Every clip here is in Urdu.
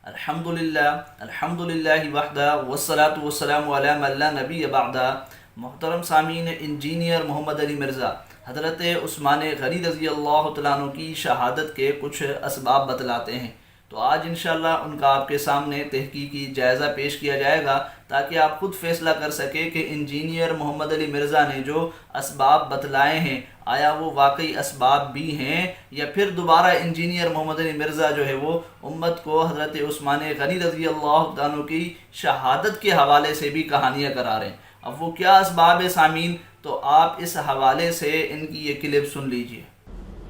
الحمدللہ وحدہ والصلاة والسلام علی من لا نبی بعدہ۔ محترم سامعین، انجینئر محمد علی مرزا حضرت عثمان غنی رضی اللہ تعالیٰ عنہ کی شہادت کے کچھ اسباب بتلاتے ہیں، تو آج انشاءاللہ ان کا آپ کے سامنے تحقیقی جائزہ پیش کیا جائے گا تاکہ آپ خود فیصلہ کر سکیں کہ انجینئر محمد علی مرزا نے جو اسباب بتلائے ہیں آیا وہ واقعی اسباب بھی ہیں یا پھر دوبارہ انجینئر محمد علی مرزا جو ہے وہ امت کو حضرت عثمان غنی رضی اللہ عنہ کی شہادت کے حوالے سے بھی کہانیاں کرا رہے ہیں۔ اب وہ کیا اسباب ہے سامعین، تو آپ اس حوالے سے ان کی یہ کلپ سن لیجئے۔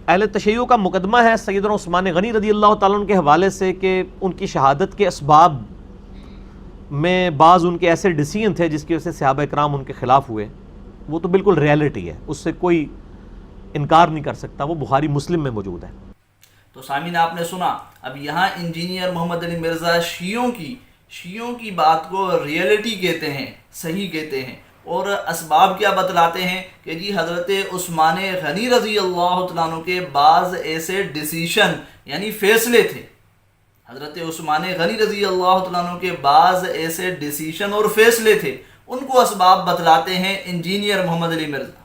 اہل تشیع کا مقدمہ ہے سیدنا عثمان غنی رضی اللہ تعالیٰ عنہ کے حوالے سے کہ ان کی شہادت کے اسباب میں بعض ان کے ایسے ڈیسیژن تھے جس کی وجہ سے صحابہ کرام ان کے خلاف ہوئے، وہ تو بالکل ریالٹی ہے، اس سے کوئی انکار نہیں کر سکتا، وہ بخاری مسلم میں موجود ہے۔ تو سامعین آپ نے سنا، اب یہاں انجینئر محمد علی مرزا شیعوں کی بات کو ریالٹی کہتے ہیں، صحیح کہتے ہیں، اور اسباب کیا بتلاتے ہیں کہ جی حضرت عثمان غنی رضی اللہ تعالیٰ عنہ کے بعض ایسے ڈیسیشن یعنی فیصلے تھے، حضرت عثمان غنی رضی اللہ تعالیٰ عنہ کے بعض ایسے ڈیسیشن اور فیصلے تھے، ان کو اسباب بتلاتے ہیں انجینئر محمد علی مرزا۔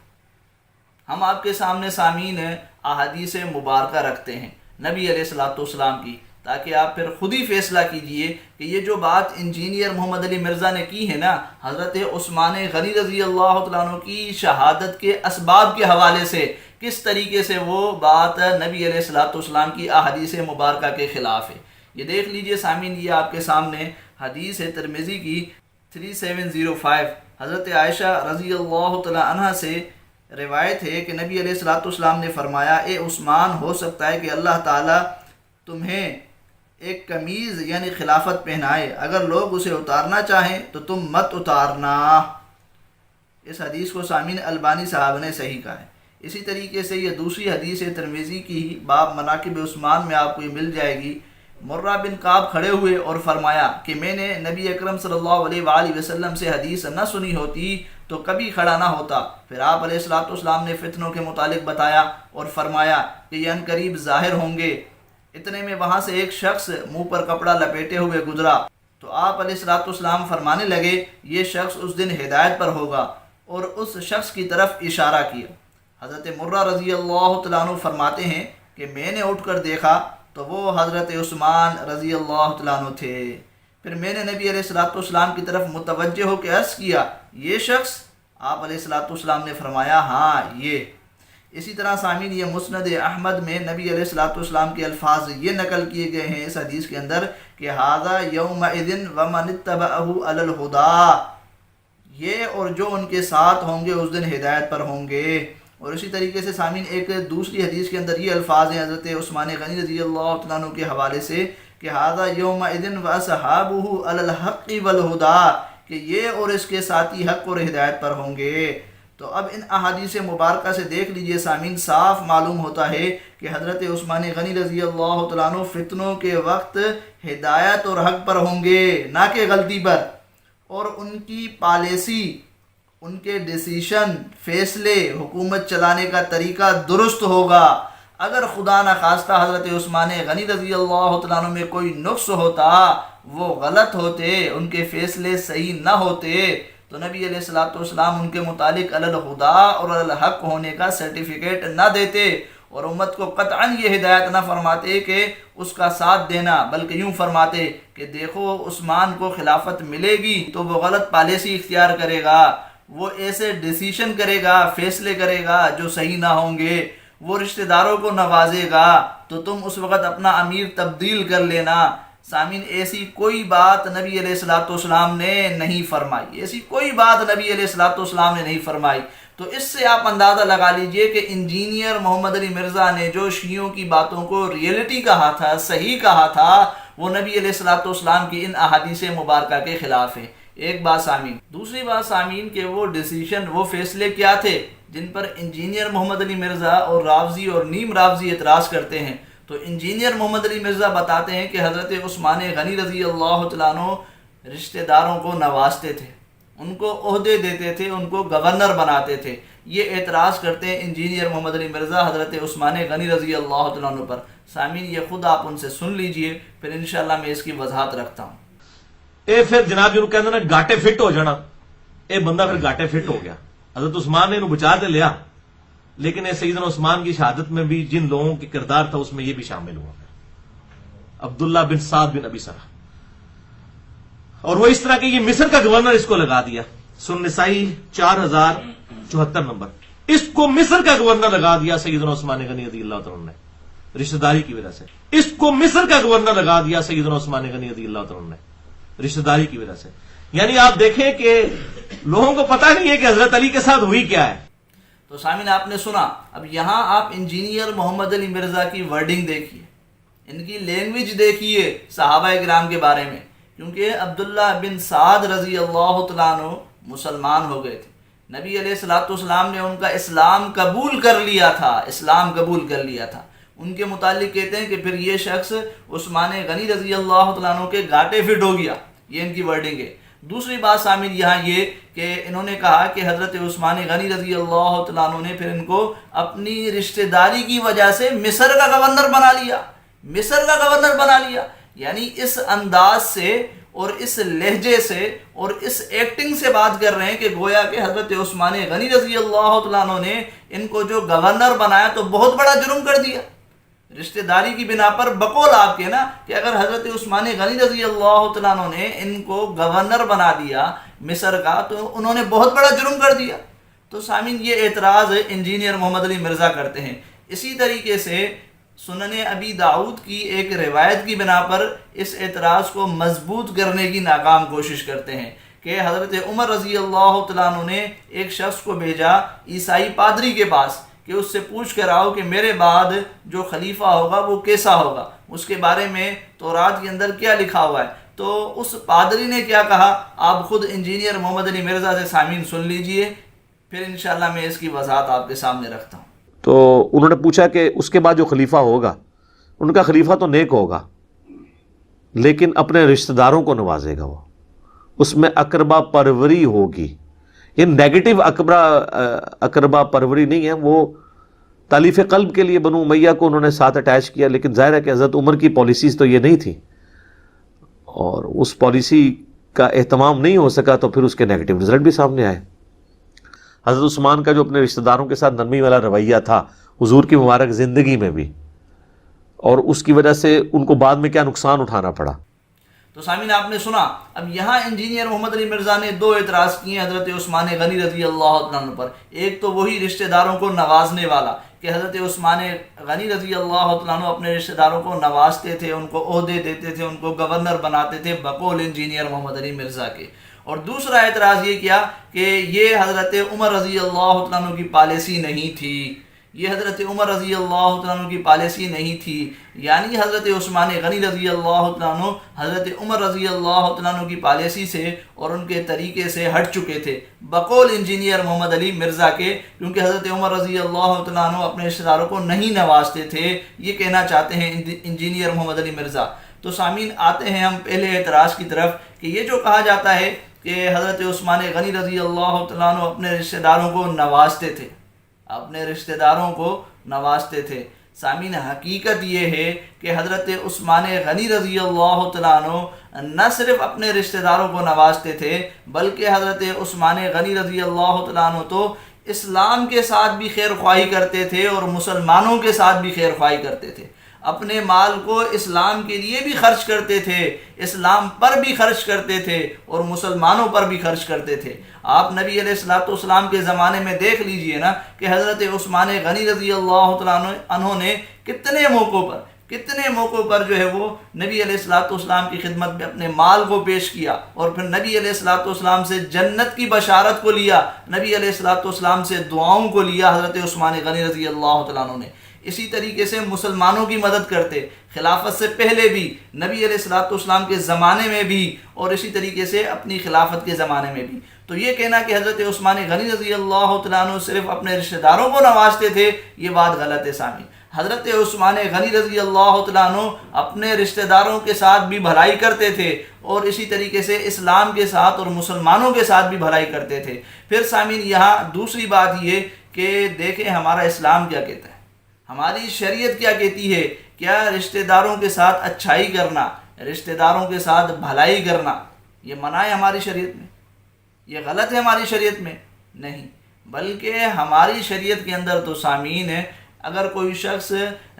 ہم آپ کے سامنے سامعین احادیث مبارکہ رکھتے ہیں نبی علیہ الصلوۃ والسلام کی، تاکہ آپ پھر خود ہی فیصلہ کیجئے کہ یہ جو بات انجینئر محمد علی مرزا نے کی ہے نا حضرت عثمان غنی رضی اللہ تعالیٰ عنہ کی شہادت کے اسباب کے حوالے سے، کس طریقے سے وہ بات نبی علیہ الصلوۃ والسلام کی احادیث مبارکہ کے خلاف ہے۔ یہ دیکھ لیجئے سامعین، یہ آپ کے سامنے حدیث ہے ترمذی کی 3705، حضرت عائشہ رضی اللہ تعالیٰ عنہ سے روایت ہے کہ نبی علیہ الصلوۃ والسلام نے فرمایا، اے عثمان، ہو سکتا ہے کہ اللہ تعالیٰ تمہیں ایک قمیض یعنی خلافت پہنائے، اگر لوگ اسے اتارنا چاہیں تو تم مت اتارنا۔ اس حدیث کو سامعین البانی صاحب نے صحیح کہا ہے۔ اسی طریقے سے یہ دوسری حدیث ہے ترمذی کی باب مناقب عثمان میں آپ کو یہ مل جائے گی۔ مرہ بن کعب کھڑے ہوئے اور فرمایا کہ میں نے نبی اکرم صلی اللہ علیہ وآلہ وسلم سے حدیث نہ سنی ہوتی تو کبھی کھڑا نہ ہوتا۔ پھر آپ علیہ الصلوۃ والسلام نے فتنوں کے متعلق بتایا اور فرمایا کہ یہ عنقریب ظاہر ہوں گے۔ اتنے میں وہاں سے ایک شخص منہ پر کپڑا لپیٹے ہوئے گزرا تو آپ علیہ الصلوۃ والسلام فرمانے لگے، یہ شخص اس دن ہدایت پر ہوگا، اور اس شخص کی طرف اشارہ کیا۔ حضرت مرہ رضی اللہ تعالیٰ عنہ فرماتے ہیں کہ میں نے اٹھ کر دیکھا تو وہ حضرت عثمان رضی اللہ تعالیٰ عنہ تھے۔ پھر میں نے نبی علیہ الصلوۃ والسلام کی طرف متوجہ ہو کے عرض کیا، یہ شخص؟ آپ علیہ الصلوۃ والسلام نے فرمایا، ہاں یہ۔ اسی طرح سامعین یہ مسند احمد میں نبی علیہ الصلوۃ والسلام کے الفاظ یہ نقل کیے گئے ہیں اس حدیث کے اندر کہ ھذا یومئذ ومن اتبعہ علی الہدی، یہ اور جو ان کے ساتھ ہوں گے اس دن ہدایت پر ہوں گے۔ اور اسی طریقے سے سامعین ایک دوسری حدیث کے اندر یہ الفاظ ہیں حضرت عثمان غنی رضی اللہ تعالیٰ عنہ کے حوالے سے کہ ھذا یومئذ واصحابہ علی الحق والہدی، کہ یہ اور اس کے ساتھی حق اور ہدایت پر ہوں گے۔ تو اب ان احادیث مبارکہ سے دیکھ لیجئے سامعین، صاف معلوم ہوتا ہے کہ حضرت عثمان غنی رضی اللہ تعالیٰ عنہ فتنوں کے وقت ہدایت اور حق پر ہوں گے، نہ کہ غلطی پر، اور ان کی پالیسی، ان کے ڈیسیشن، فیصلے، حکومت چلانے کا طریقہ درست ہوگا۔ اگر خدا نخواستہ حضرت عثمان غنی رضی اللہ تعالیٰ عنہ میں کوئی نقص ہوتا، وہ غلط ہوتے، ان کے فیصلے صحیح نہ ہوتے، تو نبی علیہ الصلوۃ والسلام ان کے متعلق علی الہدی اور علی الحق ہونے کا سرٹیفکیٹ نہ دیتے، اور امت کو قطعاً یہ ہدایت نہ فرماتے کہ اس کا ساتھ دینا، بلکہ یوں فرماتے کہ دیکھو عثمان کو خلافت ملے گی تو وہ غلط پالیسی اختیار کرے گا، وہ ایسے ڈیسیشن کرے گا، فیصلے کرے گا جو صحیح نہ ہوں گے، وہ رشتہ داروں کو نوازے گا، تو تم اس وقت اپنا امیر تبدیل کر لینا۔ سامعین ایسی کوئی بات نبی علیہ الصلوۃ والسلام نے نہیں فرمائی، ایسی کوئی بات نبی علیہ الصلوۃ والسلام نے نہیں فرمائی۔ تو اس سے آپ اندازہ لگا لیجئے کہ انجینئر محمد علی مرزا نے جو شیعوں کی باتوں کو ریئلٹی کہا تھا، صحیح کہا تھا، وہ نبی علیہ الصلوۃ والسلام کی ان احادیث مبارکہ کے خلاف ہے۔ ایک بات سامعین، دوسری بات سامعین کہ وہ ڈیسیشن، وہ فیصلے کیا تھے جن پر انجینئر محمد علی مرزا اور راوزی اور نیم راوزی اعتراض کرتے ہیں؟ تو انجینئر محمد علی مرزا بتاتے ہیں کہ حضرت عثمان غنی رضی اللہ تعالیٰ عنہ رشتہ داروں کو نوازتے تھے، ان کو عہدے دیتے تھے، ان کو گورنر بناتے تھے۔ یہ اعتراض کرتے ہیں انجینئر محمد علی مرزا حضرت عثمان غنی رضی اللہ تعالیٰ عنہ پر۔ سامعین یہ خود آپ ان سے سن لیجئے، پھر انشاءاللہ میں اس کی وضاحت رکھتا ہوں۔ اے پھر جناب جنہوں کہتے ہیں گاٹے فٹ ہو جانا، اے بندہ پھر گاٹے فٹ ہو گیا۔ حضرت عثمان نے انہوں بچا دے لیا، لیکن اے سیدنا عثمان کی شہادت میں بھی جن لوگوں کی کردار تھا اس میں یہ بھی شامل ہوا، عبداللہ بن سعد بن ابی سرح، اور وہ اس طرح کہ یہ مصر کا گورنر اس کو لگا دیا۔ سنن نسائی 4074 نمبر، اس کو مصر کا گورنر لگا دیا سیدنا عثمان غنی رضی اللہ تعالیٰ عنہ نے، رشتہ داری کی وجہ سے۔ اس کو مصر کا گورنر لگا دیا سیدنا عثمان غنی رضی اللہ تعالیٰ عنہ نے، رشتہ داری کی وجہ سے۔ یعنی آپ دیکھیں کہ لوگوں کو پتہ نہیں ہے کہ حضرت علی کے ساتھ ہوئی کیا ہے۔ تو سامعین آپ نے سنا، اب یہاں آپ انجینئر محمد علی مرزا کی ورڈنگ دیکھیے، ان کی لینگویج دیکھیے صحابہ کرام کے بارے میں، کیونکہ عبداللہ بن سعد رضی اللہ تعالیٰ عنہ مسلمان ہو گئے تھے، نبی علیہ الصلوۃ والسلام نے ان کا اسلام قبول کر لیا تھا۔ ان کے متعلق کہتے ہیں کہ پھر یہ شخص عثمان غنی رضی اللہ تعالیٰ عنہ کے گاٹے فٹ ہو گیا، یہ ان کی ورڈنگ ہے۔ دوسری بات سامعین یہاں یہ کہ انہوں نے کہا کہ حضرت عثمان غنی رضی اللہ تعالیٰ عنہ نے پھر ان کو اپنی رشتہ داری کی وجہ سے مصر کا گورنر بنا لیا۔ یعنی اس انداز سے اور اس لہجے سے اور اس ایکٹنگ سے بات کر رہے ہیں کہ گویا کہ حضرت عثمان غنی رضی اللہ تعالیٰ عنہ نے ان کو جو گورنر بنایا تو بہت بڑا جرم کر دیا رشتہ داری کی بنا پر۔ بقول آپ کے نا کہ اگر حضرت عثمان غنی رضی اللہ تعالیٰ عنہ نے ان کو گورنر بنا دیا مصر کا تو انہوں نے بہت بڑا جرم کر دیا۔ تو سامعین یہ اعتراض انجینئر محمد علی مرزا کرتے ہیں۔ اسی طریقے سے سنن ابی داؤد کی ایک روایت کی بنا پر اس اعتراض کو مضبوط کرنے کی ناکام کوشش کرتے ہیں کہ حضرت عمر رضی اللہ تعالیٰ عنہ نے ایک شخص کو بھیجا عیسائی پادری کے پاس کہ اس سے پوچھ کر آؤ کہ میرے بعد جو خلیفہ ہوگا وہ کیسا ہوگا، اس کے بارے میں تورات کے اندر کیا لکھا ہوا ہے۔ تو اس پادری نے کیا کہا آپ خود انجینئر محمد علی مرزا سے سامعین سن لیجئے، پھر انشاءاللہ میں اس کی وضاحت آپ کے سامنے رکھتا ہوں۔ تو انہوں نے پوچھا کہ اس کے بعد جو خلیفہ ہوگا، ان کا خلیفہ تو نیک ہوگا لیکن اپنے رشتہ داروں کو نوازے گا، وہ اس میں اقربا پروری ہوگی۔ یہ نیگیٹو اقربا پروری نہیں ہے، وہ تالیف قلب کے لیے بنو امیہ کو انہوں نے ساتھ اٹیچ کیا، لیکن ظاہر ہے کہ حضرت عمر کی پالیسیز تو یہ نہیں تھی اور اس پالیسی کا اہتمام نہیں ہو سکا تو پھر اس کے نیگیٹو رزلٹ بھی سامنے آئے۔ حضرت عثمان کا جو اپنے رشتہ داروں کے ساتھ نرمی والا رویہ تھا حضور کی مبارک زندگی میں بھی، اور اس کی وجہ سے ان کو بعد میں کیا نقصان اٹھانا پڑا۔ تو سامعین آپ نے سنا، اب یہاں انجینئر محمد علی مرزا نے دو اعتراض کیے حضرت عثمان غنی رضی اللہ تعالیٰ عنہ پر۔ ایک تو وہی رشتہ داروں کو نوازنے والا کہ حضرت عثمان غنی رضی اللہ تعالیٰ عنہ اپنے رشتہ داروں کو نوازتے تھے، ان کو عہدے دیتے تھے، ان کو گورنر بناتے تھے بقول انجینئر محمد علی مرزا کے۔ اور دوسرا اعتراض یہ کیا کہ یہ حضرت عمر رضی اللہ تعالیٰ عنہ کی پالیسی نہیں تھی، یہ حضرت عمر رضی اللہ تعالیٰ عنہ کی پالیسی نہیں تھی، یعنی حضرت عثمان غنی رضی اللہ تعالیٰ عنہ حضرت عمر رضی اللہ تعالیٰ عنہ کی پالیسی سے اور ان کے طریقے سے ہٹ چکے تھے بقول انجینئر محمد علی مرزا کے، کیونکہ حضرت عمر رضی اللہ تعالیٰ عنہ اپنے رشتہ داروں کو نہیں نوازتے تھے، یہ کہنا چاہتے ہیں انجینئر محمد علی مرزا۔ تو سامعین آتے ہیں ہم پہلے اعتراض کی طرف کہ یہ جو کہا جاتا ہے کہ حضرت عثمان غنی رضی اللہ تعالیٰ عنہ اپنے رشتہ داروں کو نوازتے تھے، سامعین حقیقت یہ ہے کہ حضرت عثمان غنی رضی اللہ تعالیٰ عنہ نہ صرف اپنے رشتہ داروں کو نوازتے تھے بلکہ حضرت عثمان غنی رضی اللہ تعالیٰ عنہ تو اسلام کے ساتھ بھی خیر خواہی کرتے تھے اور مسلمانوں کے ساتھ بھی خیر خواہی کرتے تھے، اپنے مال کو اسلام کے لیے بھی خرچ کرتے تھے، اسلام پر بھی خرچ کرتے تھے اور مسلمانوں پر بھی خرچ کرتے تھے۔ آپ نبی علیہ الصلوۃ والسلام کے زمانے میں دیکھ لیجئے نا کہ حضرت عثمان غنی رضی اللہ تعالیٰ عنہ نے کتنے موقعوں پر جو ہے وہ نبی علیہ الصلوۃ والسلام کی خدمت میں اپنے مال کو پیش کیا اور پھر نبی علیہ الصلوۃ والسلام سے جنت کی بشارت کو لیا، نبی علیہ الصلوۃ والسلام سے دعاؤں کو لیا حضرت عثمان غنی رضی اللہ تعالیٰ عنہ نے۔ اسی طریقے سے مسلمانوں کی مدد کرتے، خلافت سے پہلے بھی، نبی علیہ الصلوۃ والسلام کے زمانے میں بھی، اور اسی طریقے سے اپنی خلافت کے زمانے میں بھی۔ تو یہ کہنا کہ حضرت عثمان غنی رضی اللہ تعالیٰ عنہ صرف اپنے رشتہ داروں کو نوازتے تھے، یہ بات غلط ہے سامعین۔ حضرت عثمان غنی رضی اللہ تعالیٰ عنہ اپنے رشتہ داروں کے ساتھ بھی بھلائی کرتے تھے، اور اسی طریقے سے اسلام کے ساتھ اور مسلمانوں کے ساتھ بھی بھلائی کرتے تھے۔ پھر سامعین یہاں دوسری بات یہ کہ دیکھیں ہمارا اسلام کیا کہتا ہے، ہماری شریعت کیا کہتی ہے۔ کیا رشتہ داروں کے ساتھ اچھائی کرنا، رشتہ داروں کے ساتھ بھلائی کرنا یہ منع ہے ہماری شریعت میں؟ یہ غلط ہے ہماری شریعت میں؟ نہیں، بلکہ ہماری شریعت کے اندر تو سامعین ہے، اگر کوئی شخص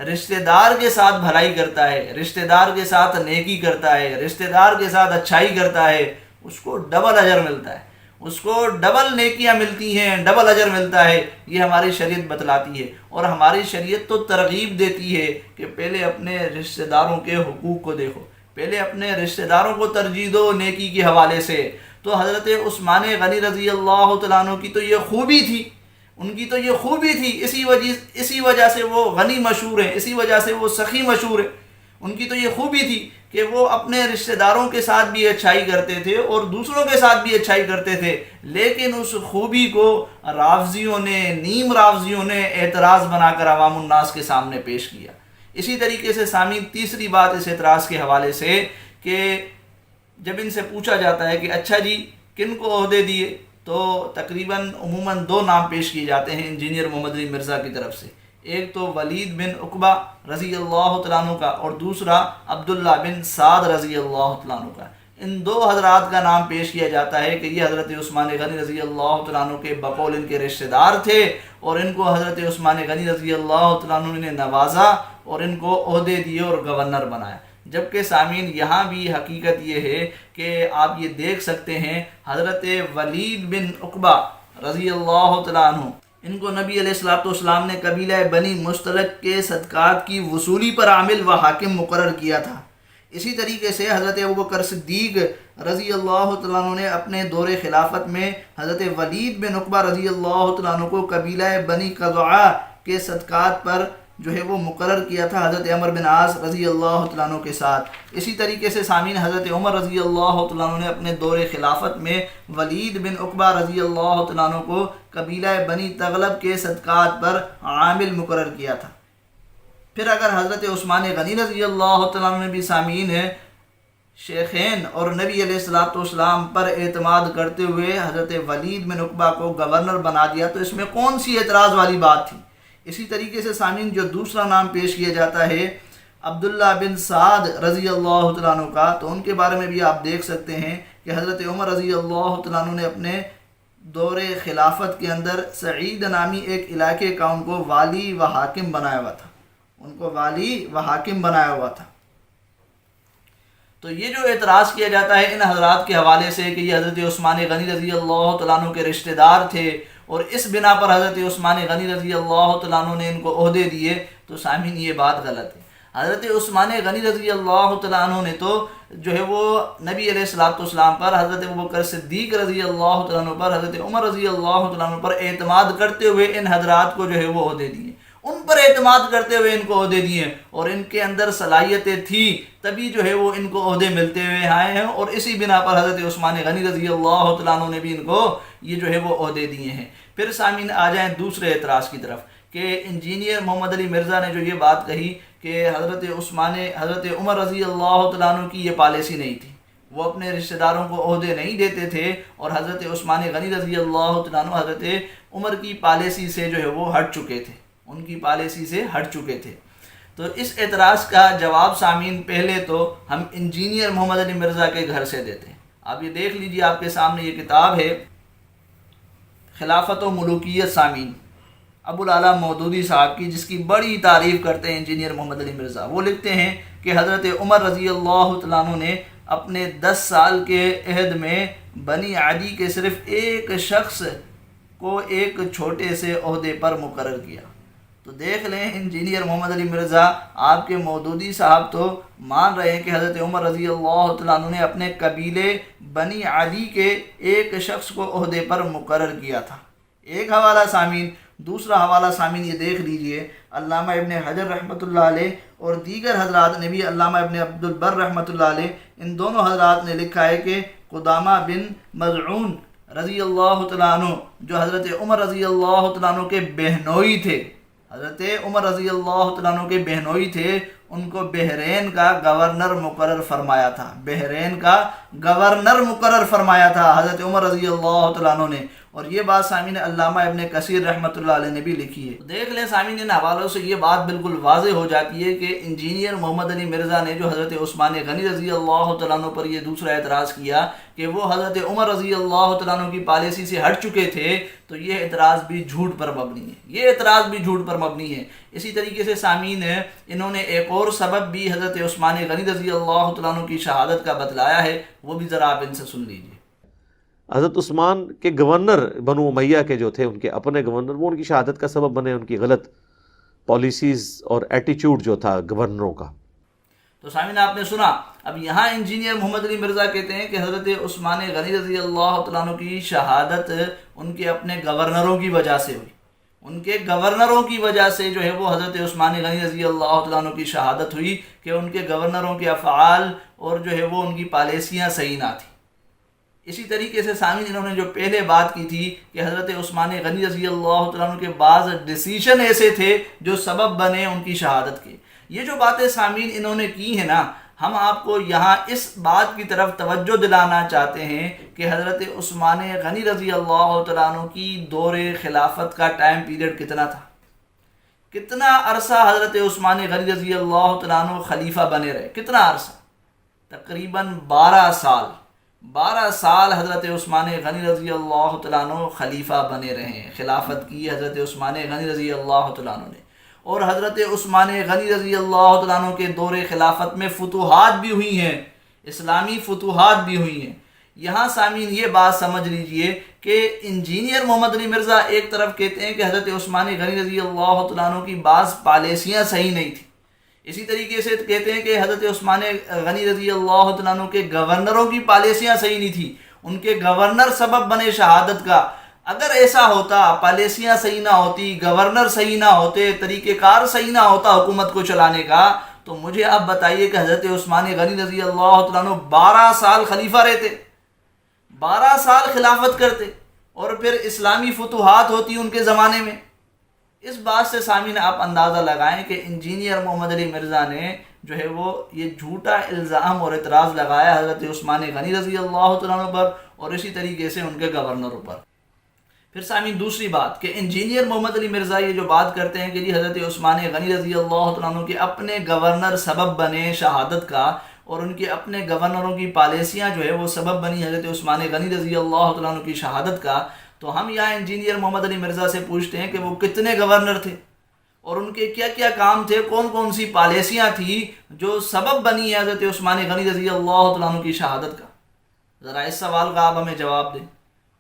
رشتہ دار کے ساتھ بھلائی کرتا ہے، رشتہ دار کے ساتھ نیکی کرتا ہے، رشتہ دار کے ساتھ اچھائی کرتا ہے، اس کو ڈبل اجر ملتا ہے، اس کو ڈبل نیکیاں ملتی ہیں، ڈبل اجر ملتا ہے۔ یہ ہماری شریعت بتلاتی ہے، اور ہماری شریعت تو ترغیب دیتی ہے کہ پہلے اپنے رشتہ داروں کے حقوق کو دیکھو، پہلے اپنے رشتہ داروں کو ترجیح دو نیکی کے حوالے سے۔ تو حضرت عثمان غنی رضی اللہ تعالیٰ عنہ کی تو یہ خوبی تھی، ان کی تو یہ خوبی تھی، اسی وجہ سے وہ غنی مشہور ہیں، اسی وجہ سے وہ سخی مشہور ہیں۔ ان کی تو یہ خوبی تھی کہ وہ اپنے رشتہ داروں کے ساتھ بھی اچھائی کرتے تھے اور دوسروں کے ساتھ بھی اچھائی کرتے تھے، لیکن اس خوبی کو رافضیوں نے، نیم رافضیوں نے اعتراض بنا کر عوام الناس کے سامنے پیش کیا۔ اسی طریقے سے سامعین تیسری بات اس اعتراض کے حوالے سے کہ جب ان سے پوچھا جاتا ہے کہ اچھا جی کن کو عہدے دیے، تو تقریباً عموماً دو نام پیش کیے جاتے ہیں انجینئر محمد علی مرزا کی طرف سے، ایک تو ولید بن عقبہ رضی اللہ تعالیٰ عنہ کا، اور دوسرا عبداللہ بن سعد رضی اللہ تعالیٰ عنہ کا۔ ان دو حضرات کا نام پیش کیا جاتا ہے کہ یہ حضرت عثمان غنی رضی اللہ تعالیٰ عنہ کے بقول ان کے رشتہ دار تھے، اور ان کو حضرت عثمان غنی رضی اللہ تعالیٰ عنہ نے نوازا اور ان کو عہدے دیے اور گورنر بنایا۔ جبکہ سامعین یہاں بھی حقیقت یہ ہے کہ آپ یہ دیکھ سکتے ہیں حضرت ولید بن عقبہ رضی اللہ تعالیٰ عنہ، ان کو نبی علیہ الصلوۃ والسلام نے قبیلہ بنی مستلق کے صدقات کی وصولی پر عامل و حاکم مقرر کیا تھا۔ اسی طریقے سے حضرت ابوبکر صدیق رضی اللہ تعالیٰ عنہ نے اپنے دور خلافت میں حضرت ولید بن عقبہ رضی اللہ تعالیٰ عنہ کو قبیلہ بنی قضعہ کے صدقات پر جو ہے وہ مقرر کیا تھا حضرت عمر بن عاص رضی اللہ تعالیٰ عنہ کے ساتھ۔ اسی طریقے سے سامعین حضرت عمر رضی اللہ تعالیٰ عنہ نے اپنے دور خلافت میں ولید بن عقبہ رضی اللہ تعالیٰ عنہ کو قبیلہ بنی تغلب کے صدقات پر عامل مقرر کیا تھا۔ پھر اگر حضرت عثمان غنی رضی اللہ تعالیٰ عنہ نے بھی سامعین ہے شیخین اور نبی علیہ الصلوۃ والسلام پر اعتماد کرتے ہوئے حضرت ولید بن عقبہ کو گورنر بنا دیا، تو اس میں کون سی اعتراض والی بات تھی؟ اسی طریقے سے سامعین جو دوسرا نام پیش کیا جاتا ہے عبداللہ بن سعد رضی اللہ تعالیٰ عنہ کا، تو ان کے بارے میں بھی آپ دیکھ سکتے ہیں کہ حضرت عمر رضی اللہ تعالیٰ عنہ نے اپنے دور خلافت کے اندر سعید نامی ایک علاقے کا ان کو والی و حاکم بنایا ہوا تھا، ان کو والی و حاکم بنایا ہوا تھا۔ تو یہ جو اعتراض کیا جاتا ہے ان حضرات کے حوالے سے کہ یہ حضرت عثمان غنی رضی اللہ تعالیٰ عنہ کے رشتہ دار تھے اور اس بنا پر حضرت عثمان غنی رضی اللہ تعالیٰ عنہ نے ان کو عہدے دیے، تو سامعین یہ بات غلط ہے۔ حضرت عثمان غنی رضی اللہ تعالیٰ عنہ نے تو جو ہے وہ نبی علیہ الصلوۃ والسلام پر، حضرت ابوبکر صدیق رضی اللہ تعالیٰ عنہ پر، حضرت عمر رضی اللہ تعالیٰ عنہ پر اعتماد کرتے ہوئے ان حضرات کو جو ہے وہ عہدے دیے، ان پر اعتماد کرتے ہوئے ان کو عہدے دیے، اور ان کے اندر صلاحیتیں تھی تبھی جو ہے وہ ان کو عہدے ملتے ہوئے آئے ہیں، اور اسی بنا پر حضرت عثمان غنی رضی اللہ تعالیٰ عنہ نے بھی ان کو یہ جو ہے وہ عہدے دیے ہیں۔ پھر سامعین آ جائیں دوسرے اعتراض کی طرف کہ انجینئر محمد علی مرزا نے جو یہ بات کہی کہ حضرت عمر رضی اللہ تعالیٰ عنہ کی یہ پالیسی نہیں تھی، وہ اپنے رشتہ داروں کو عہدے نہیں دیتے تھے، اور حضرت عثمان غنی رضی اللہ تعالیٰ عنہ حضرت عمر کی پالیسی سے جو ہے وہ ہٹ چکے تھے، ان کی پالیسی سے ہٹ چکے تھے۔ تو اس اعتراض کا جواب سامعین پہلے تو ہم انجینئر محمد علی مرزا کے گھر سے دیتے ہیں۔ آپ یہ دیکھ لیجئے، آپ کے سامنے یہ کتاب ہے خلافت و ملوکیت سامعین، ابو العلا مودودی صاحب کی، جس کی بڑی تعریف کرتے ہیں انجینئر محمد علی مرزا۔ وہ لکھتے ہیں کہ حضرت عمر رضی اللہ تعالیٰ عنہ نے اپنے 10 سال کے عہد میں بنی عدی کے صرف ایک شخص کو ایک چھوٹے سے عہدے پر مقرر کیا۔ تو دیکھ لیں انجینئر محمد علی مرزا، آپ کے مودودی صاحب تو مان رہے ہیں کہ حضرت عمر رضی اللہ تعالیٰ عنہ نے اپنے قبیلے بنی عدی کے ایک شخص کو عہدے پر مقرر کیا تھا۔ ایک حوالہ سامعین۔ دوسرا حوالہ سامعین یہ دیکھ لیجئے، علامہ ابن حجر رحمۃ اللہ علیہ اور دیگر حضرات نے بھی، علامہ ابن عبد البر رحمۃ اللہ علیہ، ان دونوں حضرات نے لکھا ہے کہ قدامہ بن مضعون رضی اللہ تعالیٰ عنہ جو حضرت عمر رضی اللہ تعالیٰ عنہ کے بہنوئی تھے، حضرت عمر رضی اللہ تعالیٰ عنہ کے بہنوئی تھے، ان کو بحرین کا گورنر مقرر فرمایا تھا، بحرین کا گورنر مقرر فرمایا تھا حضرت عمر رضی اللہ تعالیٰ عنہ نے۔ اور یہ بات سامعین علامہ ابن کثیر رحمۃ اللہ علیہ نے بھی لکھی ہے۔ دیکھ لیں سامعین، ان حوالوں سے یہ بات بالکل واضح ہو جاتی ہے کہ انجینئر محمد علی مرزا نے جو حضرت عثمان غنی رضی اللہ تعالیٰ عنہ پر یہ دوسرا اعتراض کیا کہ وہ حضرت عمر رضی اللہ تعالیٰ عنہ کی پالیسی سے ہٹ چکے تھے، تو یہ اعتراض بھی جھوٹ پر مبنی ہے، یہ اعتراض بھی جھوٹ پر مبنی ہے۔ اسی طریقے سے سامعین انہوں نے ایک اور سبب بھی حضرت عثمان غنی رضی اللہ تعالیٰ عنہ کی شہادت کا بتلایا ہے، وہ بھی ذرا آپ ان سے سن لیجیے۔ حضرت عثمان کے گورنر بنو امیہ کے جو تھے، ان کے اپنے گورنر، وہ ان کی شہادت کا سبب بنے، ان کی غلط پالیسیز اور ایٹیچیوڈ جو تھا گورنروں کا۔ تو سامعین آپ نے سنا، اب یہاں انجینئر محمد علی مرزا کہتے ہیں کہ حضرت عثمان غنی رضی اللہ تعالیٰ عنہ کی شہادت ان کے اپنے گورنروں کی وجہ سے ہوئی، ان کے گورنروں کی وجہ سے جو ہے وہ حضرت عثمان غنی رضی اللہ تعالیٰ عنہ کی شہادت ہوئی کہ ان کے گورنروں کے افعال اور جو ہے وہ ان کی پالیسیاں صحیح نہ تھیں۔ اسی طریقے سے سامعین انہوں نے جو پہلے بات کی تھی کہ حضرت عثمان غنی رضی اللہ تعالیٰ عنہ کے بعض ڈیسیشن ایسے تھے جو سبب بنے ان کی شہادت کے، یہ جو باتیں سامعین انہوں نے کی ہیں نا، ہم آپ کو یہاں اس بات کی طرف توجہ دلانا چاہتے ہیں کہ حضرت عثمان غنی رضی اللہ تعالیٰ عنہ کی دور خلافت کا ٹائم پیریڈ کتنا تھا، کتنا عرصہ حضرت عثمان غنی رضی اللہ تعالیٰ عنہ خلیفہ بنے رہے، کتنا عرصہ؟ تقریباً 12 سال حضرت عثمان غنی رضی اللہ تعالیٰ عنہ خلیفہ بنے رہے ہیں، خلافت کی حضرت عثمان غنی رضی اللہ تعالیٰ عنہ نے۔ اور حضرت عثمان غنی رضی اللہ تعالیٰ عنہ کے دور خلافت میں فتوحات بھی ہوئی ہیں، اسلامی فتوحات بھی ہوئی ہیں۔ یہاں سامعین یہ بات سمجھ لیجئے کہ انجینئر محمد علی مرزا ایک طرف کہتے ہیں کہ حضرت عثمان غنی رضی اللہ تعالیٰ عنہ کی بعض پالیسیاں صحیح نہیں تھیں، اسی طریقے سے کہتے ہیں کہ حضرت عثمان غنی رضی اللہ تعالیٰ عنہ کے گورنروں کی پالیسیاں صحیح نہیں تھیں، ان کے گورنر سبب بنے شہادت کا۔ اگر ایسا ہوتا، پالیسیاں صحیح نہ ہوتی، گورنر صحیح نہ ہوتے، طریقہ کار صحیح نہ ہوتا حکومت کو چلانے کا، تو مجھے آپ بتائیے کہ حضرت عثمان غنی رضی اللہ تعالیٰ عنہ 12 سال خلیفہ رہتے، 12 سال خلافت کرتے، اور پھر اسلامی فتوحات ہوتی ان کے زمانے میں۔ اس بات سے سامعین آپ اندازہ لگائیں کہ انجینئر محمد علی مرزا نے جو ہے وہ یہ جھوٹا الزام اور اعتراض لگایا حضرت عثمان غنی رضی اللہ تعالیٰ عنہ پر، اور اسی طریقے سے ان کے گورنروں پر۔ پھر سامعین دوسری بات کہ انجینئر محمد علی مرزا یہ جو بات کرتے ہیں کہ جی حضرت عثمان غنی رضی اللہ تعالیٰ عنہ کے اپنے گورنر سبب بنے شہادت کا، اور ان کے اپنے گورنروں کی پالیسیاں جو ہے وہ سبب بنی حضرت عثمان غنی رضی اللہ تعالیٰ عنہ کی شہادت کا، تو ہم یہاں انجینئر محمد علی مرزا سے پوچھتے ہیں کہ وہ کتنے گورنر تھے اور ان کے کیا کیا کام تھے، کون کون سی پالیسیاں تھیں جو سبب بنی ہے حضرت عثمان غنی رضی اللہ تعالیٰ عنہ کی شہادت کا۔ ذرا اس سوال کا آپ ہمیں جواب دیں۔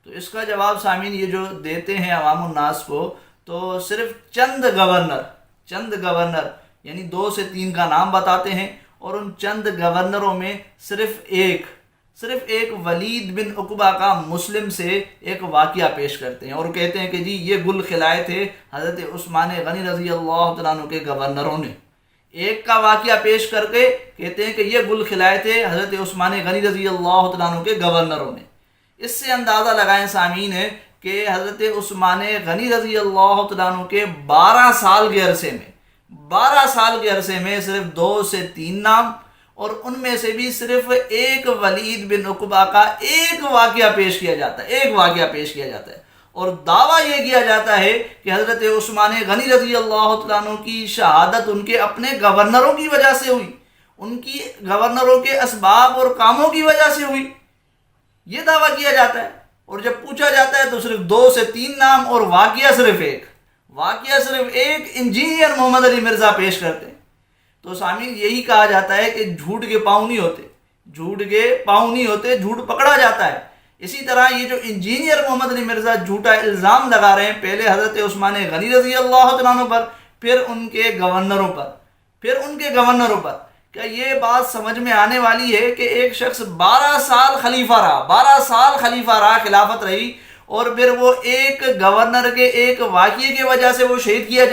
تو اس کا جواب سامعین یہ جو دیتے ہیں عوام الناس کو، تو صرف چند گورنر یعنی 2 سے 3 کا نام بتاتے ہیں، اور ان چند گورنروں میں صرف ایک ولید بن عقبہ کا مسلم سے ایک واقعہ پیش کرتے ہیں، اور کہتے ہیں کہ جی یہ گل کھلائے تھے حضرت عثمان غنی رضی اللہ تعالیٰ عنہ کے گورنروں نے۔ ایک کا واقعہ پیش کر کے کہتے ہیں کہ یہ گل کھلائے تھے حضرت عثمان غنی رضی اللہ تعالیٰ عنہ کے گورنروں نے۔ اس سے اندازہ لگائیں سامعین کہ حضرت عثمان غنی رضی اللہ تعالیٰ عنہ کے 12 سال کے عرصے میں صرف 2 سے 3 نام، اور ان میں سے بھی صرف ایک ولید بن عقبہ کا ایک واقعہ پیش کیا جاتا ہے، اور دعویٰ یہ کیا جاتا ہے کہ حضرت عثمان غنی رضی اللہ تعالیٰ عنہ کی شہادت ان کے اپنے گورنروں کی وجہ سے ہوئی، ان کی گورنروں کے اسباب اور کاموں کی وجہ سے ہوئی، یہ دعویٰ کیا جاتا ہے۔ اور جب پوچھا جاتا ہے تو صرف 2 سے 3 نام اور واقعہ صرف ایک انجینئر محمد علی مرزا پیش کرتے ہیں۔ تو سامعین یہی کہا جاتا ہے کہ جھوٹ کے پاؤں نہیں ہوتے، جھوٹ پکڑا جاتا ہے۔ اسی طرح یہ جو انجینئر محمد علی مرزا جھوٹا الزام لگا رہے ہیں، پہلے حضرت عثمان غنی رضی اللہ تعالیٰ عنہ پر، پھر ان کے گورنروں پر، کیا یہ بات سمجھ میں آنے والی ہے کہ ایک شخص 12 سال خلیفہ رہا، خلافت رہی، اور پھر وہ ایک گورنر کے ایک واقعے کی وجہ سے وہ شہید کیا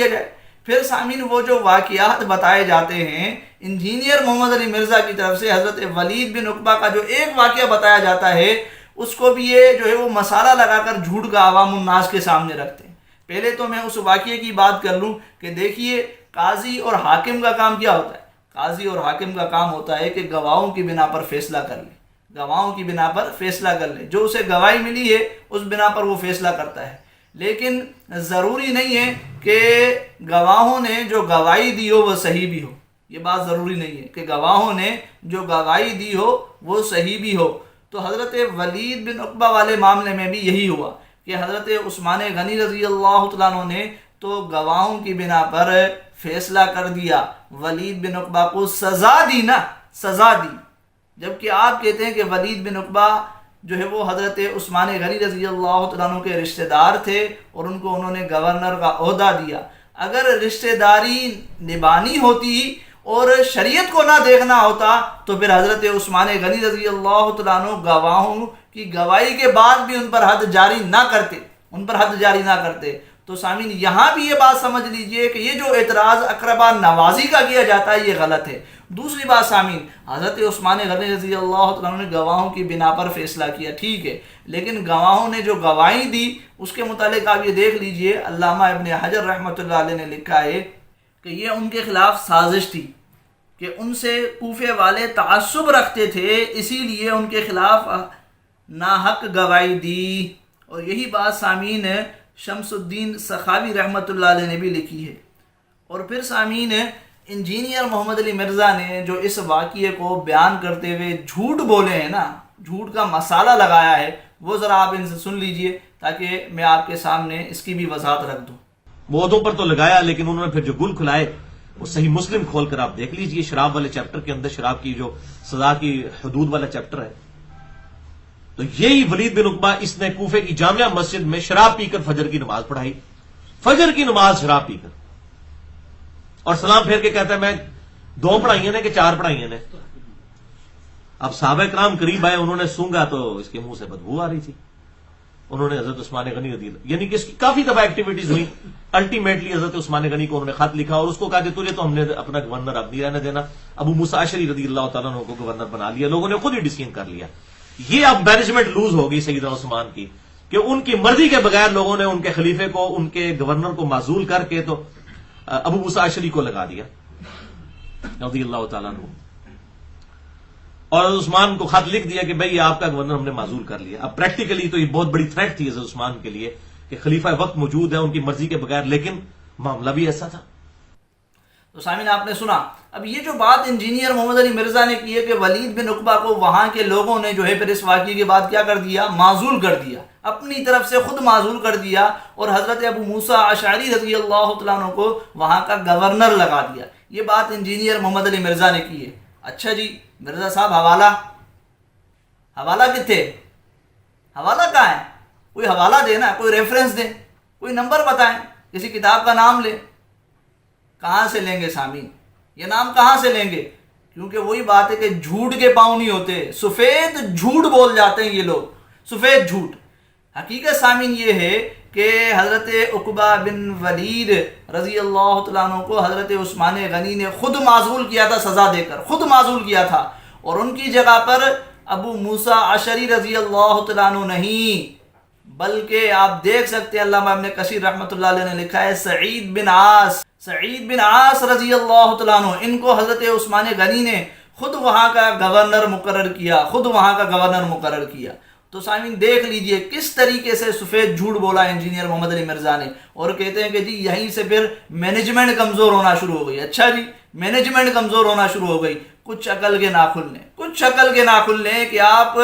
جائے، پھر سامعین وہ جو واقعات بتائے جاتے ہیں انجینئر محمد علی مرزا کی طرف سے حضرت ولید بن عقبہ کا جو ایک واقعہ بتایا جاتا ہے اس کو بھی یہ جو ہے وہ مسالہ لگا کر جھوٹ کا عوام الناس کے سامنے رکھتے ہیں۔ پہلے تو میں اس واقعے کی بات کر لوں کہ دیکھیے قاضی اور حاکم کا کام کیا ہوتا ہے؟ قاضی اور حاکم کا کام ہوتا ہے کہ گواہوں کی بنا پر فیصلہ کر لے، گواہوں کی بنا پر فیصلہ کر لے، جو اسے گواہی ملی ہے اس بنا پر وہ فیصلہ کرتا ہے۔ لیکن ضروری نہیں ہے کہ گواہوں نے جو گواہی دی ہو وہ صحیح بھی ہو، یہ بات ضروری نہیں ہے کہ گواہوں نے جو گواہی دی ہو وہ صحیح بھی ہو۔ تو حضرت ولید بن عقبہ والے معاملے میں بھی یہی ہوا کہ حضرت عثمان غنی رضی اللہ تعالیٰ عنہ نے تو گواہوں کی بنا پر فیصلہ کر دیا، ولید بن عقبہ کو سزا دی نا، سزا دی، جبکہ آپ کہتے ہیں کہ ولید بن عقبہ جو ہے وہ حضرت عثمان غنی رضی اللہ تعالیٰ عنہ کے رشتہ دار تھے اور ان کو انہوں نے گورنر کا عہدہ دیا۔ اگر رشتہ داری نبھانی ہوتی اور شریعت کو نہ دیکھنا ہوتا تو پھر حضرت عثمان غنی رضی اللہ تعالیٰ عنہ گواہوں کی گواہی کے بعد بھی ان پر حد جاری نہ کرتے، ان پر حد جاری نہ کرتے۔ تو سامعین یہاں بھی یہ بات سمجھ لیجئے کہ یہ جو اعتراض اقربا نوازی کا کیا جاتا ہے یہ غلط ہے۔ دوسری بات سامعین، حضرت عثمان غنی رضی اللہ تعالیٰ عنہ نے گواہوں کی بنا پر فیصلہ کیا، ٹھیک ہے، لیکن گواہوں نے جو گواہی دی اس کے متعلق آپ یہ دیکھ لیجئے، علامہ ابن حجر رحمۃ اللہ علیہ نے لکھا ہے کہ یہ ان کے خلاف سازش تھی کہ ان سے کوفے والے تعصب رکھتے تھے، اسی لیے ان کے خلاف ناحق گواہی دی۔ اور یہی بات سامعین شمس الدین سخاوی رحمۃ اللہ علیہ نے بھی لکھی ہے۔ اور پھر سامعین انجینئر محمد علی مرزا نے جو اس واقعے کو بیان کرتے ہوئے جھوٹ بولے ہیں نا، جھوٹ کا مسالہ لگایا ہے، وہ ذرا آپ ان سے سن لیجئے تاکہ میں آپ کے سامنے اس کی بھی وضاحت رکھ دوں۔ موضوع پر تو لگایا لیکن انہوں نے پھر جو گل کھلائے وہ صحیح مسلم کھول کر آپ دیکھ لیجئے، شراب والے چیپٹر کے اندر شراب کی جو سزا کی حدود والا چیپٹر ہے، تو یہی ولید بن عقبہ اس نے کوفے کی جامعہ مسجد میں شراب پی کر فجر کی نماز پڑھائی، فجر کی نماز شراب پی کر، اور سلام پھیر کے کہتا ہے میں 2 پڑھائی نے کہ 4 پڑھائی نے۔ اب صحابہ کرام قریب آئے، انہوں نے سونگا تو اس کے منہ سے بدبو آ رہی تھی، انہوں نے حضرت عثمان غنی رضی اللہ، یعنی کہ اس کی کافی دفعہ ایکٹیویٹیز ہوئی، الٹیمیٹلی حضرت عثمان غنی کو انہوں نے خط لکھا اور اس کو کہا کہ تجھے تو ہم نے اپنا گورنر اب نہیں رہنے دینا، ابو موسیٰ اشعری رضی اللہ تعالیٰ عنہ کو گورنر بنا لیا، لوگوں نے خود ہی ڈسیزن کر لیا۔ یہ اب مینجمنٹ لوز ہو گئی سیدنا عثمان کی کہ ان کی مرضی کے بغیر لوگوں نے ان کے خلیفے کو، ان کے گورنر کو معزول کر کے تو ابو موسیٰ اشعری کو لگا دیا رضی اللہ تعالیٰ عنہ، اور عثمان کو خط لکھ دیا کہ بھئی آپ کا گورنر ہم نے معزول کر لیا۔ اب پریکٹیکلی تو یہ بہت بڑی تھریٹ تھی حضرت عثمان کے لیے کہ خلیفہ وقت موجود ہے ان کی مرضی کے بغیر، لیکن معاملہ بھی ایسا تھا۔ تو سامعین آپ نے سنا، اب یہ جو بات انجینئر محمد علی مرزا نے کی ہے کہ ولید بن عقبہ کو وہاں کے لوگوں نے جو ہے پھر اس واقعے کے بعد کیا کر دیا، معزول کر دیا، اپنی طرف سے خود معزول کر دیا، اور حضرت ابو موسیٰ اشعری رضی اللہ تعالیٰ عنہ کو وہاں کا گورنر لگا دیا۔ یہ بات انجینئر محمد علی مرزا نے کی ہے۔ اچھا جی مرزا صاحب، حوالہ کتنے، حوالہ کہاں ہے؟ کوئی حوالہ دے نا، کوئی ریفرنس دے، کوئی نمبر بتائیں، کسی کتاب کا نام لے۔ کہاں سے لیں گے سامعین؟ یہ نام کہاں سے لیں گے؟ کیونکہ وہی بات ہے کہ جھوٹ کے پاؤں نہیں ہوتے، سفید جھوٹ بول جاتے ہیں یہ لوگ، سفید جھوٹ۔ حقیقت سامعین یہ ہے کہ حضرت عقبہ بن ولید رضی اللہ تعالیٰ عنہ کو حضرت عثمان غنی نے خود معزول کیا تھا، سزا دے کر خود معزول کیا تھا، اور ان کی جگہ پر ابو موسیٰ اشعری رضی اللہ تعالیٰ عنہ نہیں، بلکہ آپ دیکھ سکتے ہیں علامہ ابن کثیر رحمۃ اللہ علیہ نے لکھا ہے سعید بن عاص رضی اللہ تعالیٰ عنہ، ان کو حضرت عثمان غنی نے خود وہاں کا گورنر مقرر کیا۔ تو سامعین دیکھ لیجئے کس طریقے سے سفید جھوٹ بولا انجینئر محمد علی مرزا نے، اور کہتے ہیں کہ جی یہیں سے پھر مینجمنٹ کمزور ہونا شروع ہو گئی۔ اچھا جی مینجمنٹ کمزور ہونا شروع ہو گئی، کچھ عقل کے ناخن لیں کہ آپ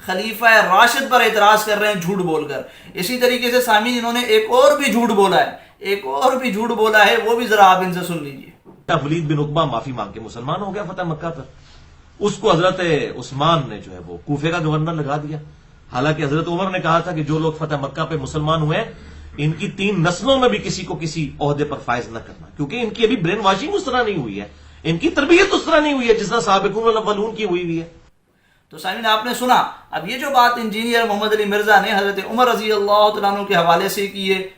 خلیفہ راشد پر اعتراض کر رہے ہیں جھوٹ بول کر۔ اسی طریقے سے سامعین انہوں نے ایک اور بھی جھوٹ بولا ہے، وہ بھی ذرا آپ ان سے سن لیجئے۔ ولید بن عقبہ معافی مانگ کے مسلمان ہو گیا فتح مکہ پر، اس کو حضرت عثمان نے جو ہے وہ کوفے کا گورنر لگا دیا، حالانکہ حضرت عمر نے کہا تھا کہ جو لوگ فتح مکہ پہ مسلمان ہوئے ان کی 3 نسلوں میں بھی کسی کو کسی عہدے پر فائز نہ کرنا، کیونکہ ان کی ابھی برین واشنگ اس طرح نہیں ہوئی ہے، ان کی تربیت اس طرح نہیں ہوئی ہے جس طرح سابقون الاولون کی ہوئی ہے۔ تو سامعین آپ نے سنا، اب یہ جو بات انجینئر محمد علی مرزا نے حضرت عمر رضی اللہ تعالیٰ عنہ کے حوالے سے کی ہے،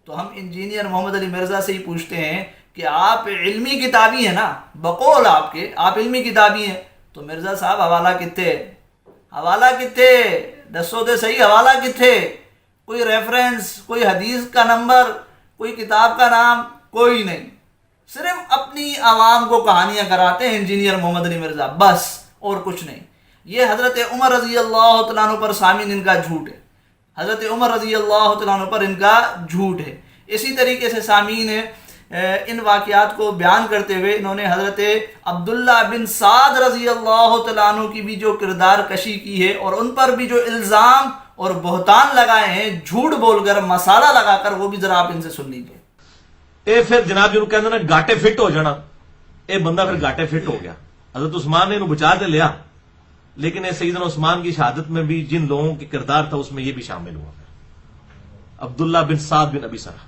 تو ہم انجینئر محمد علی مرزا سے ہی پوچھتے ہیں کہ آپ علمی کتابی ہیں نا، بقول آپ کے آپ علمی کتابی ہیں، تو مرزا صاحب حوالہ کتھے دسو دے صحیح حوالہ کتھے؟ کوئی ریفرنس، کوئی حدیث کا نمبر، کوئی کتاب کا نام کوئی نہیں، صرف اپنی عوام کو کہانیاں کراتے ہیں انجینئر محمد علی مرزا، بس اور کچھ نہیں۔ یہ حضرت عمر رضی اللہ تعالیٰ عنہ پر سامعین ان کا جھوٹ ہے، حضرت عمر رضی اللہ تعالیٰ عنہ پر ان کا جھوٹ ہے۔ اسی طریقے سے سامعین ان واقعات کو بیان کرتے ہوئے انہوں نے حضرت عبداللہ بن سعد رضی اللہ تعالیٰ عنہ کی بھی جو کردار کشی کی ہے اور ان پر بھی جو الزام اور بہتان لگائے ہیں جھوٹ بول کر، مسالہ لگا کر، وہ بھی ذرا آپ ان سے سن لیجیے۔ اے پھر جناب جنہوں کہتے ہیں نا گاٹے فٹ ہو جانا، اے بندہ پھر گاٹے فٹ ہو گیا۔ حضرت عثمان نے انہوں بچا کے لیا، لیکن اے سیدنا عثمان کی شہادت میں بھی جن لوگوں کی کردار تھا اس میں یہ بھی شامل ہوا، عبداللہ بن سعد بن ابی سرح۔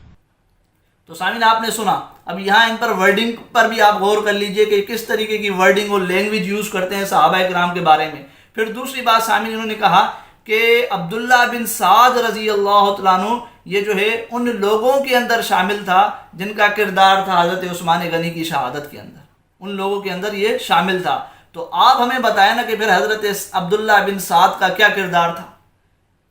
تو سامعین آپ نے سنا، اب یہاں ان پر ورڈنگ پر بھی آپ غور کر لیجئے کہ کس طریقے کی ورڈنگ اور لینگویج یوز کرتے ہیں صحابہ کرام کے بارے میں۔ پھر دوسری بات سامعین انہوں نے کہا کہ عبداللہ بن سعد رضی اللہ تعالیٰ عنہ یہ جو ہے ان لوگوں کے اندر شامل تھا جن کا کردار تھا حضرت عثمان غنی کی شہادت کے اندر، ان لوگوں کے اندر یہ شامل تھا۔ تو آپ ہمیں بتائیں نا کہ پھر حضرت عبداللہ بن سعد کا کیا کردار تھا،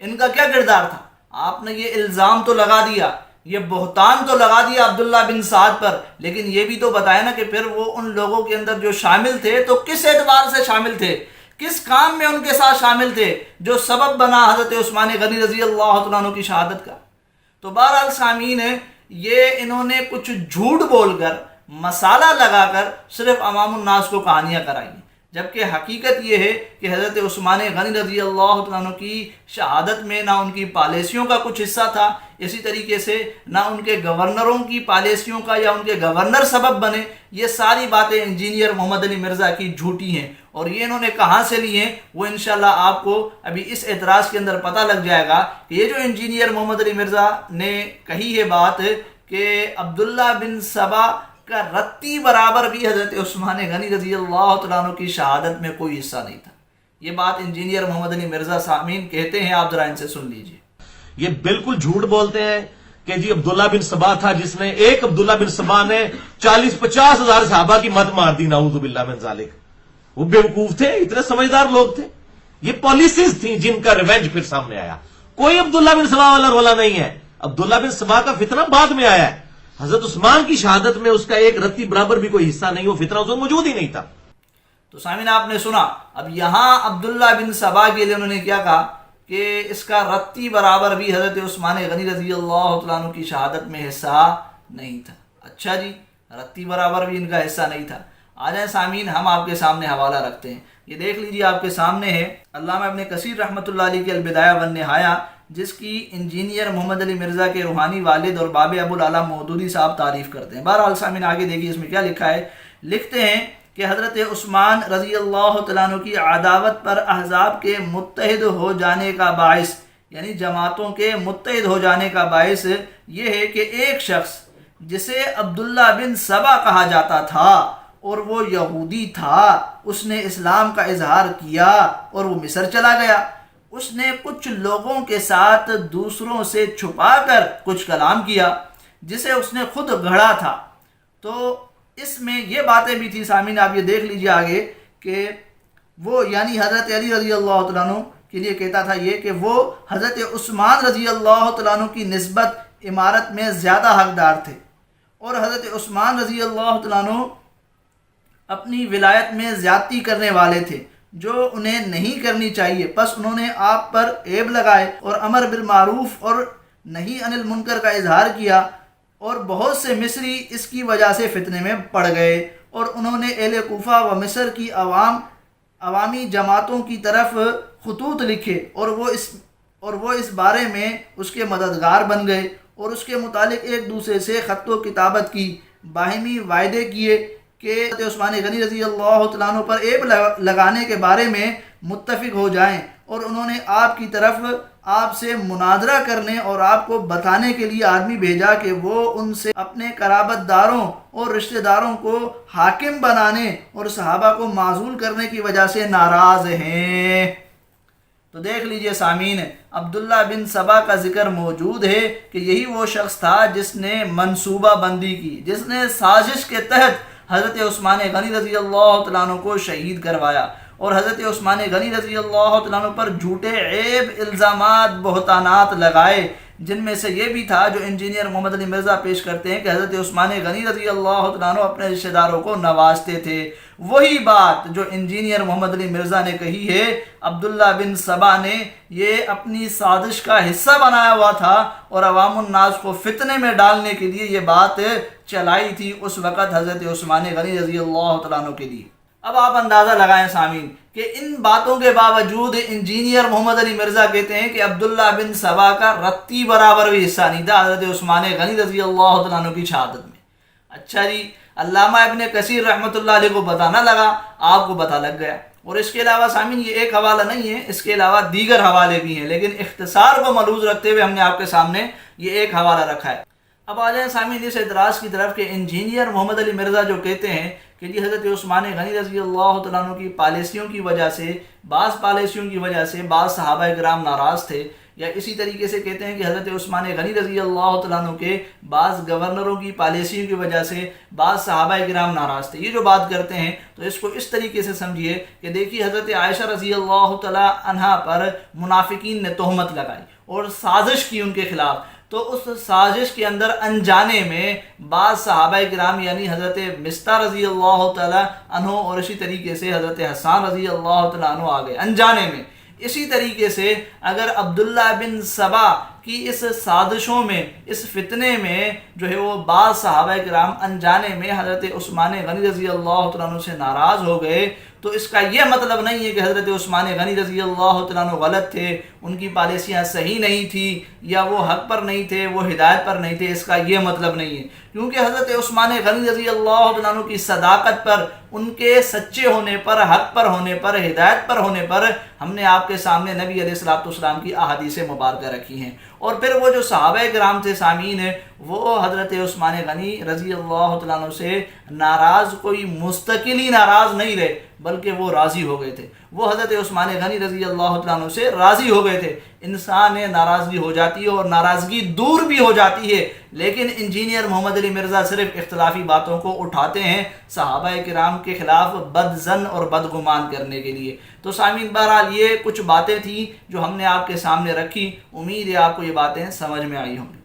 ان کا کیا کردار تھا؟ آپ نے یہ الزام تو لگا دیا، یہ بہتان تو لگا دیا عبداللہ بن سعد پر، لیکن یہ بھی تو بتائے نا کہ پھر وہ ان لوگوں کے اندر جو شامل تھے تو کس اعتبار سے شامل تھے، کس کام میں ان کے ساتھ شامل تھے جو سبب بنا حضرت عثمان غنی رضی اللہ تعالیٰ عنہ کی شہادت کا۔ تو بہرحال سامعین یہ انہوں نے کچھ جھوٹ بول کر، مسالہ لگا کر صرف عوام الناس کو کہانیاں کرائی، جبکہ حقیقت یہ ہے کہ حضرت عثمان غنی رضی اللہ تعالیٰ عنہ کی شہادت میں نہ ان کی پالیسیوں کا کچھ حصہ تھا، اسی طریقے سے نہ ان کے گورنروں کی پالیسیوں کا یا ان کے گورنر سبب بنے۔ یہ ساری باتیں انجینئر محمد علی مرزا کی جھوٹی ہیں، اور یہ انہوں نے کہاں سے لی ہیں وہ انشاءاللہ آپ کو ابھی اس اعتراض کے اندر پتہ لگ جائے گا کہ یہ جو انجینئر محمد علی مرزا نے کہی ہے بات کہ عبداللہ بن سبا کا رتی برابر بھی حضرت عثمان غنی رضی اللہ تعالیٰ عنہ کی شہادت میں کوئی حصہ نہیں تھا، یہ بات انجینئر محمد علی مرزا سامعین کہتے ہیں، آپ ذرا ان سے سن لیجئے۔ یہ بالکل جھوٹ بولتے ہیں کہ جی عبداللہ بن سبا تھا جس نے، ایک عبداللہ بن سبا نے 40-50 ہزار صحابہ کی مت مار دی، نعوذ باللہ من ذالک۔ وہ بیوقوف تھے، اتنے سمجھدار لوگ تھے، یہ پالیسیز تھیں جن کا ریونج پھر سامنے آیا۔ کوئی عبداللہ بن سبا والا رولا نہیں ہے، عبداللہ بن سبا کا فتنہ بعد میں آیا ہے، حضرت عثمان کی شہادت میں اس کا ایک رتی برابر بھی کوئی حصہ نہیں، وہ فتنہ اس وقت موجود ہی نہیں تھا۔ تو سامعین آپ نے سنا، اب یہاں عبداللہ بن سبا کے لیے انہوں نے کیا کہا کہ اس کا رتی برابر بھی حضرت عثمان غنی رضی اللہ تعالیٰ عنہ کی شہادت میں حصہ نہیں تھا۔ اچھا جی، رتی برابر بھی ان کا حصہ نہیں تھا۔ آ جائیں سامعین، ہم آپ کے سامنے حوالہ رکھتے ہیں، یہ دیکھ لیجیے آپ کے سامنے ہے علامہ ابن کثیر رحمۃ اللہ علیہ کے البدایہ والنہایہ، جس کی انجینئر محمد علی مرزا کے روحانی والد اور باب ابو العلا مودودی صاحب تعریف کرتے ہیں۔ بہرحال سامعین آگے دیکھیے اس میں کیا لکھا ہے۔ لکھتے ہیں کہ حضرت عثمان رضی اللہ تعالیٰ عنہ کی عداوت پر احزاب کے متحد ہو جانے کا باعث، یعنی جماعتوں کے متحد ہو جانے کا باعث یہ ہے کہ ایک شخص جسے عبداللہ بن سبا کہا جاتا تھا اور وہ یہودی تھا، اس نے اسلام کا اظہار کیا اور وہ مصر چلا گیا۔ اس نے کچھ لوگوں کے ساتھ دوسروں سے چھپا کر کچھ کلام کیا جسے اس نے خود گھڑا تھا۔ تو اس میں یہ باتیں بھی تھی سامعین، آپ یہ دیکھ لیجیے آگے کہ وہ یعنی حضرت علی رضی اللہ تعالیٰ عنہ کے لیے کہتا تھا یہ کہ وہ حضرت عثمان رضی اللہ تعالیٰ عنہ کی نسبت امارت میں زیادہ حقدار تھے، اور حضرت عثمان رضی اللہ تعالیٰ عنہ اپنی ولایت میں زیادتی کرنے والے تھے جو انہیں نہیں کرنی چاہیے، پس انہوں نے آپ پر عیب لگائے اور امر بالمعروف اور نہی عن المنکر کا اظہار کیا، اور بہت سے مصری اس کی وجہ سے فتنے میں پڑ گئے، اور انہوں نے اہل کوفہ و مصر کی عوامی جماعتوں کی طرف خطوط لکھے، اور وہ اس بارے میں اس کے مددگار بن گئے، اور اس کے متعلق ایک دوسرے سے خط و کتابت کی، باہمی وعدے کیے کہ عثمان غنی رضی اللہ تعالیٰ عنہ پر عیب لگانے کے بارے میں متفق ہو جائیں، اور انہوں نے آپ کی طرف آپ سے مناظرہ کرنے اور آپ کو بتانے کے لیے آدمی بھیجا کہ وہ ان سے اپنے قرابت داروں اور رشتہ داروں کو حاکم بنانے اور صحابہ کو معزول کرنے کی وجہ سے ناراض ہیں۔ تو دیکھ لیجئے سامعین، عبداللہ بن سبا کا ذکر موجود ہے کہ یہی وہ شخص تھا جس نے منصوبہ بندی کی، جس نے سازش کے تحت حضرت عثمان غنی رضی اللہ تعالیٰ عنہ کو شہید کروایا، اور حضرت عثمان غنی رضی اللہ تعالیٰ عنہ پر جھوٹے عیب، الزامات، بہتانات لگائے، جن میں سے یہ بھی تھا جو انجینئر محمد علی مرزا پیش کرتے ہیں کہ حضرت عثمان غنی رضی اللہ تعالیٰ عنہ اپنے رشتہ داروں کو نوازتے تھے۔ وہی بات جو انجینئر محمد علی مرزا نے کہی ہے، عبداللہ بن سبا نے یہ اپنی سازش کا حصہ بنایا ہوا تھا اور عوام الناس کو فتنے میں ڈالنے کے لیے یہ بات چلائی تھی اس وقت حضرت عثمان غنی رضی اللہ تعالیٰ عنہ کے لیے۔ اب آپ اندازہ لگائیں سامعین کہ ان باتوں کے باوجود انجینئر محمد علی مرزا کہتے ہیں کہ عبداللہ بن سبا کا رتی برابر بھی حصہ نہیں تھا حضرت عثمان غنی رضی اللہ تعالیٰ عنہ کی شہادت میں۔ اچھا جی، علامہ ابن کثیر رحمۃ اللہ علیہ کو پتہ نہ لگا، آپ کو پتہ لگ گیا۔ اور اس کے علاوہ سامعین یہ ایک حوالہ نہیں ہے، اس کے علاوہ دیگر حوالے بھی ہیں، لیکن اختصار کو ملحوظ رکھتے ہوئے ہم نے آپ کے سامنے یہ ایک حوالہ رکھا ہے۔ اب آ جائیں سامعین اس اعتراض کی طرف کہ انجینئر محمد علی مرزا جو کہتے ہیں کہ جی حضرت عثمان غنی رضی اللہ تعالیٰ عنہ کی پالیسیوں کی وجہ سے، بعض پالیسیوں کی وجہ سے بعض صحابہ کرام ناراض تھے، یا اسی طریقے سے کہتے ہیں کہ حضرت عثمان غنی رضی اللہ تعالیٰ عنہ کے بعض گورنروں کی پالیسیوں کی وجہ سے بعض صحابہ کرام ناراض تھے۔ یہ جو بات کرتے ہیں تو اس کو اس طریقے سے سمجھیے کہ دیکھیے حضرت عائشہ رضی اللہ تعالیٰ عنہا پر منافقین نے تہمت لگائی اور سازش کی ان کے خلاف، تو اس سازش کے اندر انجانے میں بعض صحابہ کرام یعنی حضرت مستہ رضی اللہ تعالیٰ عنہ اور اسی طریقے سے حضرت حسان رضی اللہ تعالیٰ عنہ آ گئے انجانے میں۔ اسی طریقے سے اگر عبداللہ بن سبا کی اس سازشوں میں، اس فتنے میں جو ہے وہ بعض صحابہ کرام انجانے میں حضرت عثمان غنی رضی اللہ تعالیٰ عنہ سے ناراض ہو گئے، تو اس کا یہ مطلب نہیں ہے کہ حضرت عثمان غنی رضی اللہ تعالیٰ عنہ غلط تھے، ان کی پالیسیاں صحیح نہیں تھی، یا وہ حق پر نہیں تھے، وہ ہدایت پر نہیں تھے، اس کا یہ مطلب نہیں ہے، کیونکہ حضرت عثمان غنی رضی اللہ تعالیٰ عنہ کی صداقت پر، ان کے سچے ہونے پر، حق پر ہونے پر، ہدایت پر ہونے پر ہم نے آپ کے سامنے نبی علیہ الصلوۃ والسلام کی احادیث مبارکہ رکھی ہیں۔ اور پھر وہ جو صحابہ کرام تھے سامعین، وہ حضرت عثمان غنی رضی اللہ تعالیٰ عنہ سے ناراض کوئی مستقلی ناراض نہیں رہے، بلکہ وہ راضی ہو گئے تھے، وہ حضرت عثمان غنی رضی اللہ تعالیٰ عنہ سے راضی ہو گئے تھے۔ انسان ناراضگی ہو جاتی ہے اور ناراضگی دور بھی ہو جاتی ہے، لیکن انجینئر محمد علی مرزا صرف اختلافی باتوں کو اٹھاتے ہیں صحابہ کرام کے خلاف بد ظن اور بدگمان کرنے کے لیے۔ تو سامعین بہرحال یہ کچھ باتیں تھیں جو ہم نے آپ کے سامنے رکھی، امید ہے آپ کو یہ باتیں سمجھ میں آئی ہوں گی۔